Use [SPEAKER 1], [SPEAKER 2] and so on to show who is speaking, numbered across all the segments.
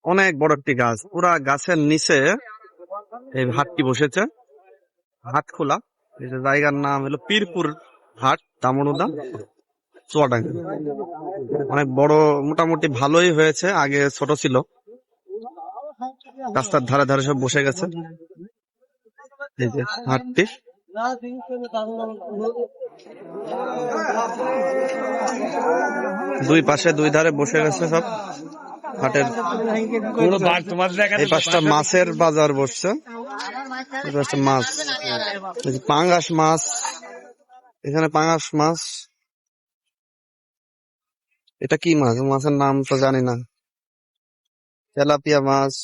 [SPEAKER 1] অনেক বড় একটি গাছ, পুরা গাছের নিচে এই হাটটি বসেছে। হাট খোলা, এই যে জায়গার নাম হলো পীরপুর হাট, দামোড়া চুয়াডাঙ্গা। অনেক বড়, মোটামুটি ভালোই হয়েছে, আগে ছোট ছিল। রাস্তার ধারে ধারে সব বসে গেছে। এই যে হাটটি, দুই পাশে দুই ধারে বসে গেছে সব। হাটের এই পাশটা মাছের বাজার বসছে, এই পাশটা মাছ, পাঙ্গাস মাছ, এখানে পাঙ্গাস মাছ। এটা কি মাছ? মাছের নাম তো জানি না। তেলাপিয়া মাছ,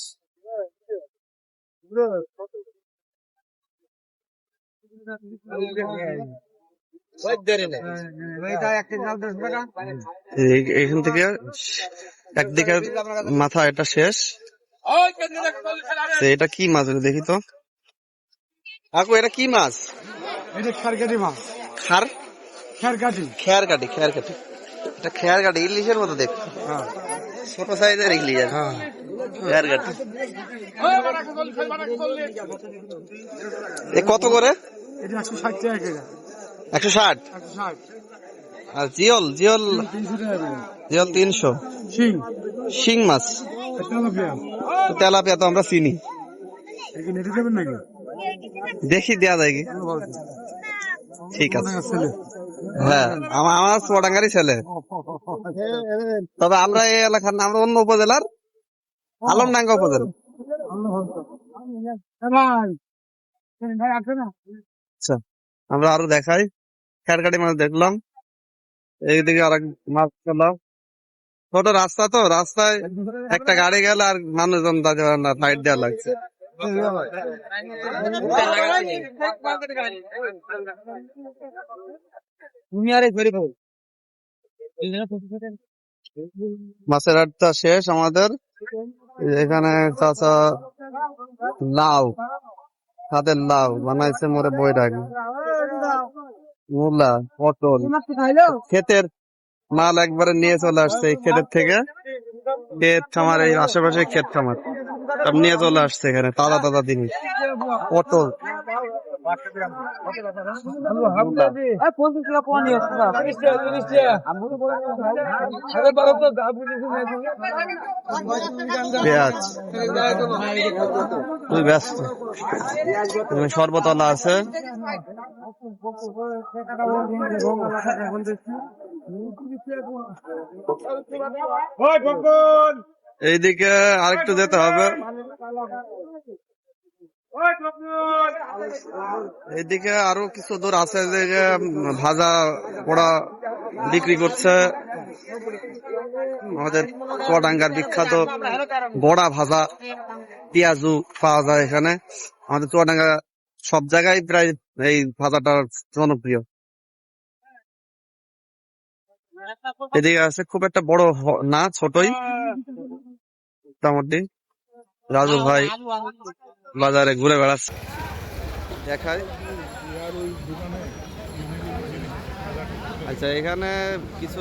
[SPEAKER 1] এখান থেকে একদিকে মাথা এটা শেষ। এটা কি মাছ দেখি তো কাকু, এটা কি মাছ?
[SPEAKER 2] এটা খেরকাটি মাছ। খেরকাটি
[SPEAKER 1] এটা খেয়ারকাটি, ইলিশের মতো দেখতে, ছোট সাইজের ইলিশ। খেয়ারকাটি এ কত করে?
[SPEAKER 2] এটা 160 টাকা করে।
[SPEAKER 1] 160। আর জিওল 300। শিং মাছ, তেলাপিয়া তো আমরা চিনি। দেখি দেয়া যায় কি? ঠিক আছে, হ্যাঁ আমার চুয়াডাঙ্গারই ছেলে, তবে আমরা এই এলাকার না, আমরা অন্য উপজেলার, আলমডাঙ্গা উপজেলা। আচ্ছা, আমরা আরো দেখাই। খেরকাটি মাছ দেখলাম, এইদিকে আর এক মাছ পেলাম। ছোট রাস্তা তো, রাস্তায় একটা গাড়ি গেলে আর মানুষজন যেতে পারে না, সাইড দেওয়া লাগছে। মাছের আড্ডা শেষ আমাদের। এখানে চাচা লাউ, হাতের লাউ বানাইছে, মোরে বই রাখি, মূলা, পটল, ক্ষেতের মাল একবারে নিয়ে চলে আসছে। এই ক্ষেতের থেকে, ক্ষেত খামার, এই আশেপাশে ক্ষেত খামার সব নিয়ে চলে আসছে এখানে, তাজা তাজা জিনিস। পটল, পেঁয়াজ, তুই ব্যস্ত, সর্বতলা আছে। এইদিকে আরেকটু যেতে হবে, এইদিকে আরো কিছু দূর আছে, যে ভাজা পোড়া বিক্রি করছে। আমাদের চুয়াডাঙ্গার বিখ্যাত বড়া ভাজা, পেঁয়াজু পাওয়া যায় এখানে। আমাদের চুয়াডাঙ্গা সব জায়গায় প্রায় এই ভাজাটা জনপ্রিয়। এদিকে আছে, খুব একটা বড় না, ছোটই মোটামুটি। রাজু ভাই বাজারে ঘুরে বেড়াচ্ছে, দেখায়। আচ্ছা, এখানে কিছু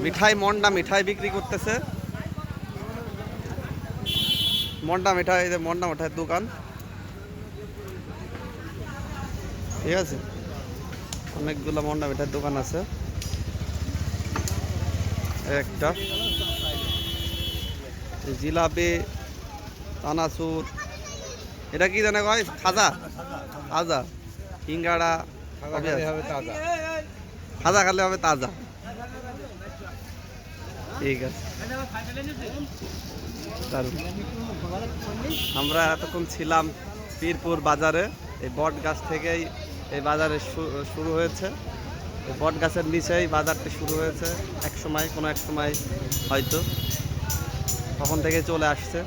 [SPEAKER 1] মিঠাই, মন্ডা মিঠাই বিক্রি করতেছে। মন্ডা মিঠাই, মন্ডা মিঠাইয়ের দোকান, ঠিক আছে। অনেকগুলো মন্ডা মিঠাইয়ের দোকান আছে। একটা জিলাপি, চানাচুর, এটা কি জানে ভাই? খাজা, খাজা, সিঙ্গাড়া, খাজা খালে হবে তাজা। ঠিক আছে, আমরা এতক্ষণ ছিলাম পীরপুর বাজারে। এই বট গাছ থেকেই এই বাজারে শুরু হয়েছে। এই বট গাছের নিচেই বাজারটি শুরু হয়েছে এক সময়, কোনো এক সময় হয়তো, তখন থেকে চলে আসছে।